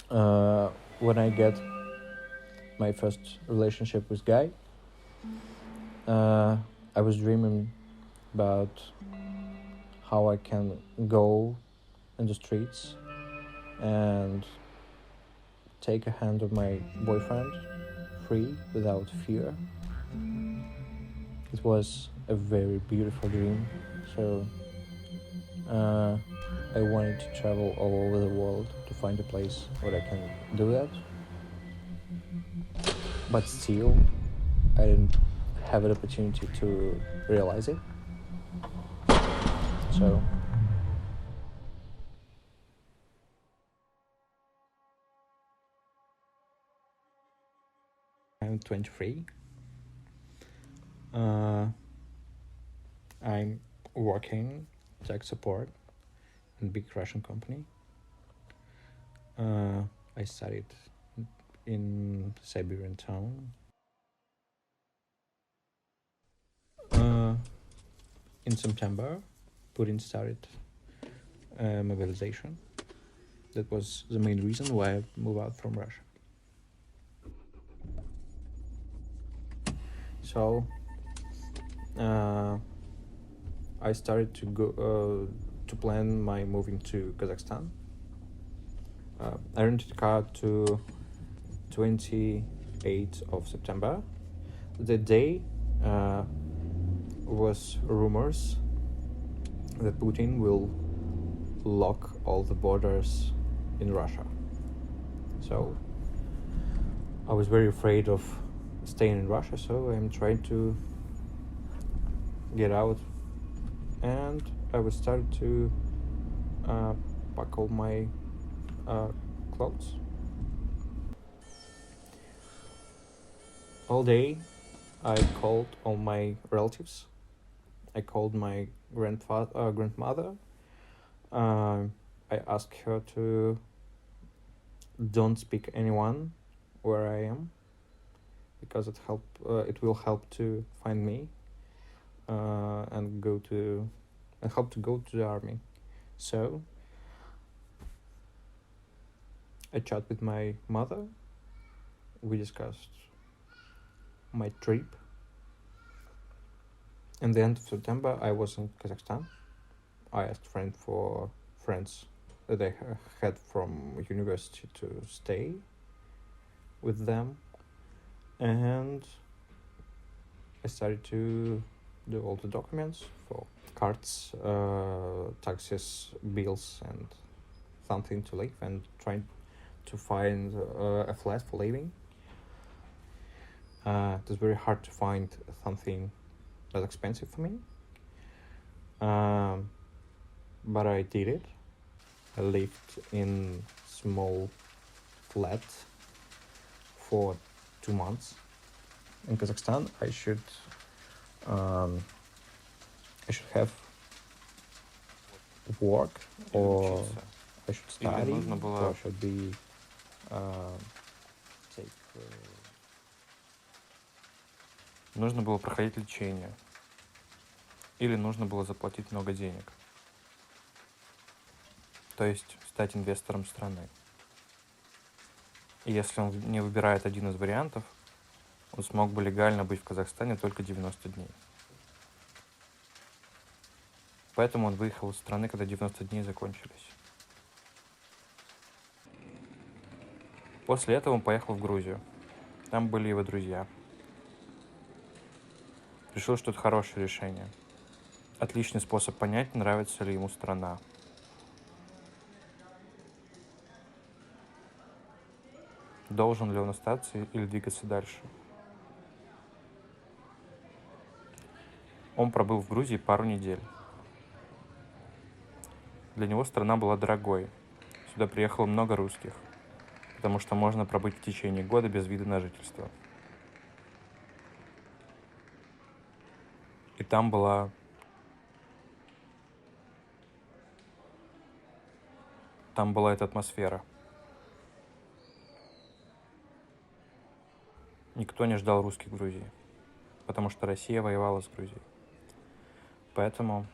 When I get my first relationship with guy, I was dreaming about how I can go in the streets and take a hand of my boyfriend free without fear. It was a very beautiful dream. So I wanted to travel all over the world to find a place where I can do that. But still, I didn't have an opportunity to realize it. So I'm 23. I'm working tech support in a big Russian company. I studied in Siberian town. In September, Putin started mobilization. That was the main reason why I moved out from Russia. So I started to go to plan my moving to Kazakhstan. I rented a car to 28th of September. The day was rumors that Putin will lock all the borders in Russia. So I was very afraid of staying in Russia, so I'm trying to get out, and I was started to pack all my clothes. All day I called all my relatives. I called my grandmother. I asked her to don't speak anyone where I am, because it will help to find me and help to go to the army. So I chat with my mother. We discussed my trip. In the end of September, I was in Kazakhstan. I asked friends that I had from university to stay with them, and I started to do all the documents for cards, taxes, bills, and something to live, and trying to find a flat for living. It was very hard to find something that's expensive for me, but I did it. I lived in small flat for 2 months. In Kazakhstan, I should have work, or I should study, or I should be Нужно было проходить лечение. Или нужно было заплатить много денег. То есть стать инвестором страны. И если он не выбирает один из вариантов, он смог бы легально быть в Казахстане только 90 дней. Поэтому он выехал из страны, когда 90 дней закончились. После этого он поехал в Грузию. Там были его друзья. Решил, что это хорошее решение. Отличный способ понять, нравится ли ему страна. Должен ли он остаться или двигаться дальше. Он пробыл в Грузии пару недель. Для него страна была дорогой. Сюда приехало много русских, потому что можно пробыть в течение года без вида на жительство. И там была эта атмосфера. Никто не ждал русских в Грузии, потому что Россия воевала с Грузией. Поэтому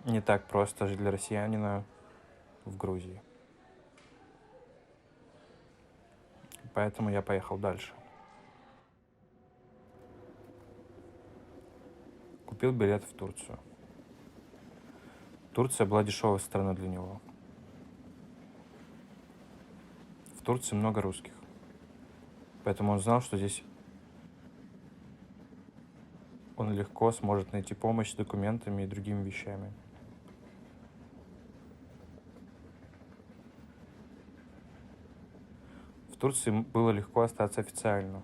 не так просто жить для россиянина в Грузии. Поэтому я поехал дальше. Купил билет в Турцию. Турция была дешевой страной для него. В Турции много русских. Поэтому он знал, что здесь он легко сможет найти помощь с документами и другими вещами. В Турции было легко остаться официально.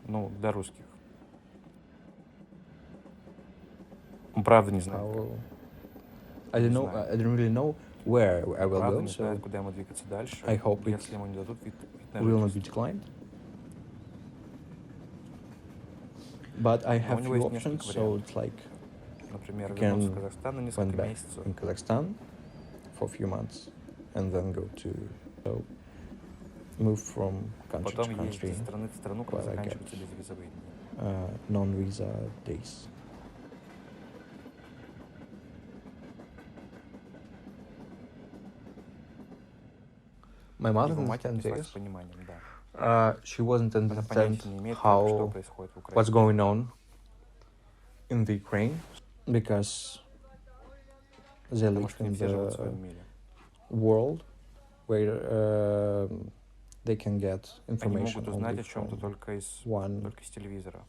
Ну, для русских. Он правда не знает, как. I Не don't know. знаю. I don't really know where I will Правда go. не знает, So куда ему двигаться дальше. I hope it Если ему не дадут вид на will not be жительство. declined. But I Но у have него few есть несколько options. So вариантов. it's like Например, you вернуться в can Казахстан на went несколько back месяцев. in Kazakhstan for a few months, and then go to so move from country Потом to ездить country из страны в страну, когда while I get заканчиваются безвизовые дни. non-visa days. My mother Его мать understands отнеслась this. с пониманием, да. She wasn't Она understand понятия не имеет, как, что how происходит в what's Украине. going on in the Ukraine because they Потому live что не in все живут в the своем мире. world where they can get Они information могут only узнать о чем-то from только из one, телевизора.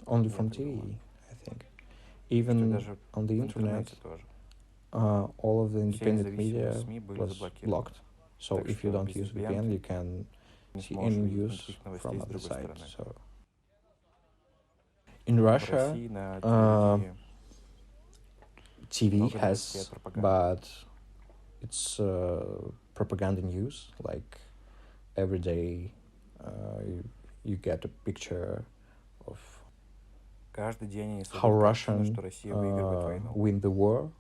only Я from так TV, думаю. I think. Что и Even даже on the в internet, интернете тоже. all of the Все independent независимые media СМИ были was заблокированы. blocked. So Так if you что don't без use VPN VPN, ты you can не see сможешь any увидеть news никаких новостей from с other другой side. стороны. So in В Russia, России на телевидении TV много новостей от has, пропаганды. but it's propaganda news. Like every day, you get a picture of Каждый день они how создают картину, Russian что Россия выигрывает войну. win the war,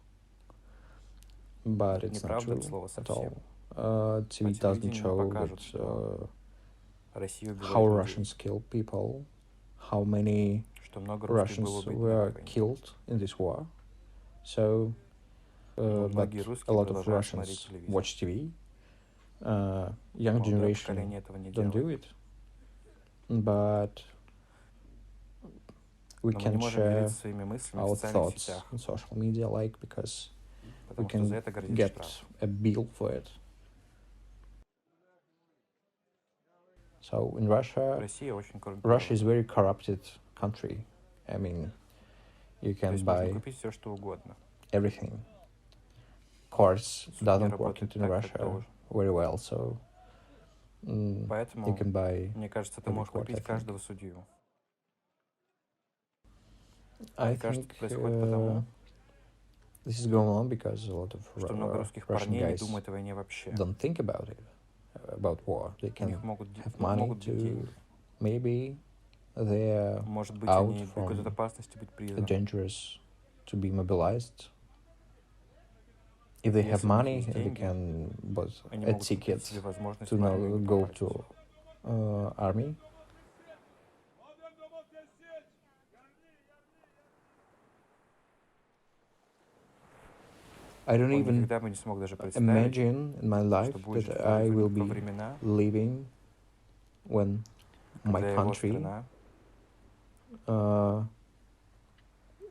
but Это it's not неправда от true слова at совсем. all. По TV doesn't телевидению не show покажут, that что Россия how убивает людей, Russians kill people, how many что много русских было Russians убито на этой were войне. killed in this war. So, Но but многие a русские lot of продолжают смотреть Russians телевизор. watch TV. Young Молодое generation поколение этого не don't do делает. it, but we Но мы не can можем share делиться своими мыслями в our социальных thoughts сетях, in social media, like because we потому что за can это грозит get штраф. a bill for it. So in Russia, Россия очень Russia is коррумпирована. very corrupted country. I mean, you То can есть можно buy купить все, что угодно. everything. Cars Суд не doesn't work работает in так, как Russia должен. very well, so you Поэтому, can buy. мне кажется, ты every можешь court, I купить think. каждого судью. I Мне кажется, think это происходит потому, this is going on because a lot of что много русских Russian парней не guys думают о войне вообще. don't think about it, about war. They У них can могут have money быть to деньги. maybe they're Может быть, out они бегут от from опасности быть the призваны. dangerous to be mobilized. If they have Если у них money, есть they деньги, can buy они a могут купить ticket себе возможность to в армию не go попасть. to army. I don't Он even никогда бы не смог даже представить, imagine in my life что будет жить that I will во be времена, living when my когда его country страна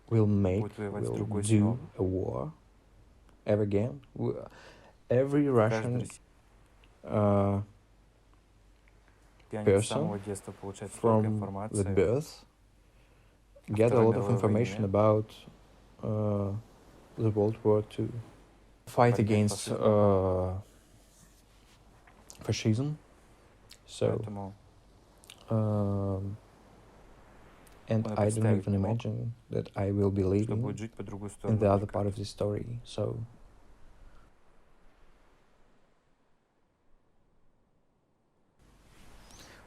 will другой do снова. a war ever again. Every Russian Тянет с person самого детства получать столько from the информации. birth get a Второй lot of мировой information войне. about the World War II. Fight Борьбе с against фашизмом. fascism. So, Поэтому and он и I don't представить even не мог, imagine that I will be что living будет жить по другую in сторону the other part баррикад. of this story. So,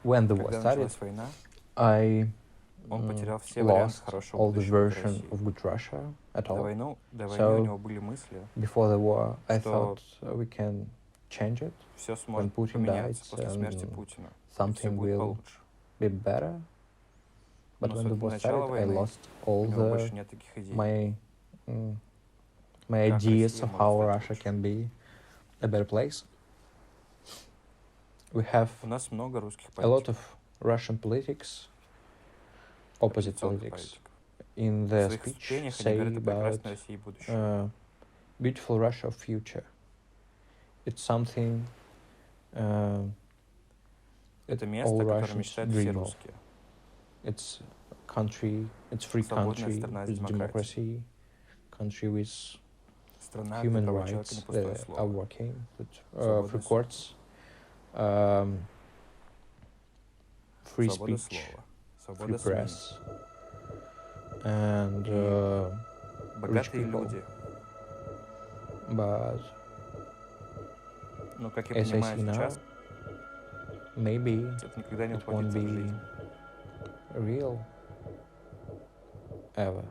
when the war Когда started, началась война, I он потерял все варианты lost хорошего all the будущего для version России. of good Russia at До all. войны у So, него были мысли, before the war, I что thought we can change it. все When сможет Putin поменяться died, после смерти Путина. И все something будет will получше. be better. But Но when с the war начала started, I войны lost all у него больше нет таких идей. my my Как ideas Россия of может how стать Russia лучше. can be a better place. We have У нас много русских a lot политиков, of Russian politics, opposite оппозиционных politics, политиков. in В their своих speech выступлениях они say говорят о about прекрасной России будущего. beautiful Russia of future. It's something that Это all место, о котором Russians мечтают все dream of. русские. It's country, it's free Свободная country страна с with демократией. democracy, country with Страна, где human права человека не rights пустое that are слово. working, with free Свободное слово. courts, free Свобода speech, слова. free Свобода СМИ. press, and И rich богатые people. люди. But Но, как я as I понимаю see now, сейчас, maybe это никогда не it won't воплотится в be жизнь. real ever.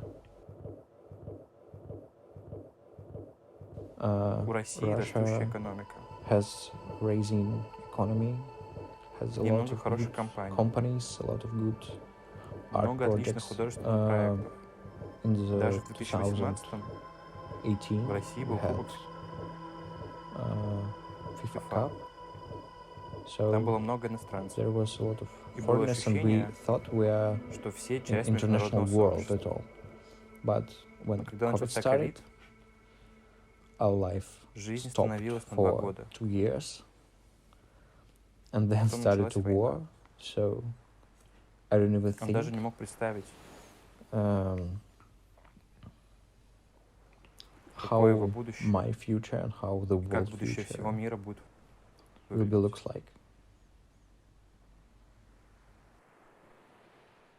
У России растущая Russia экономика. has rising economy, has a И lot много of хороших good компаний. companies, a lot of good art Много отличных projects. художественных проектов. In Даже the в 2018-м 2018, в России we был had Кубок FIFA FIFA. Cup, Там so было много иностранцев. there was a lot of И было foreigners, and we ощущение, thought we are что все in часть international международного world сообщества. at all. But when Но когда COVID начался started, ковид, our life жизнь stopped остановилась на 2 for года. 2 years, and then Потом started началась a война. war. So I don't even Он даже think не мог представить, какое его how будущее, my future and how the как world будущее future всего мира будет will be выглядеть. looks like.